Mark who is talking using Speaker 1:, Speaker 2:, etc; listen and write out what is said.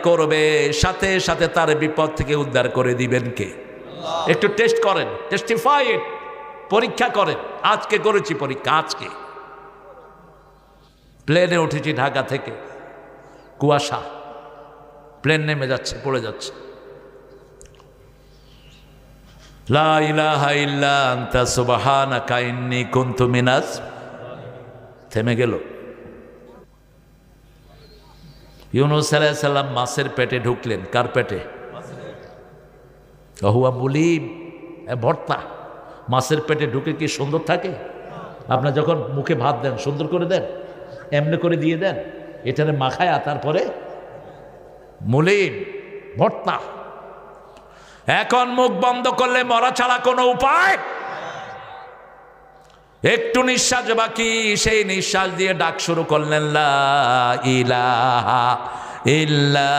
Speaker 1: করবে, সাথে সাথে তার বিপদ থেকে উদ্ধার করে দিবেন কে? একটু টেস্ট করেন, টেস্টিফাই ইট, পরীক্ষা করেন। আজকে করেছি পরীক্ষা। আজকে প্লেনে উঠেছি ঢাকা থেকে, কুয়াশা, প্লেন নেমে যাচ্ছে, পড়ে যাচ্ছে। লা ইলাহা ইল্লা আনতা সুবহানাকা ইন্নী কুনতু মিনাজ, থেমে গেল। ইউনূস আলাইহিস সালাম মাছের পেটে ঢুকলেন। কার পেটে? হুয়া মুলিম, ভর্তা। মাছের পেটে ঢুকে কি সুন্দর থাকে? আপনার যখন মুখে ভাত দেন সুন্দর করে দেন, এমনি করে দিয়ে দেন, এটারে মাখায়া তারপরে মুলিম, ভর্তা। এখন মুখ বন্ধ করলে মরা ছাড়া কোনো উপায়? একটু নিঃশ্বাস বাকি, সেই নিঃশ্বাস দিয়ে ডাক শুরু করলেন লা ইলাহা ইল্লা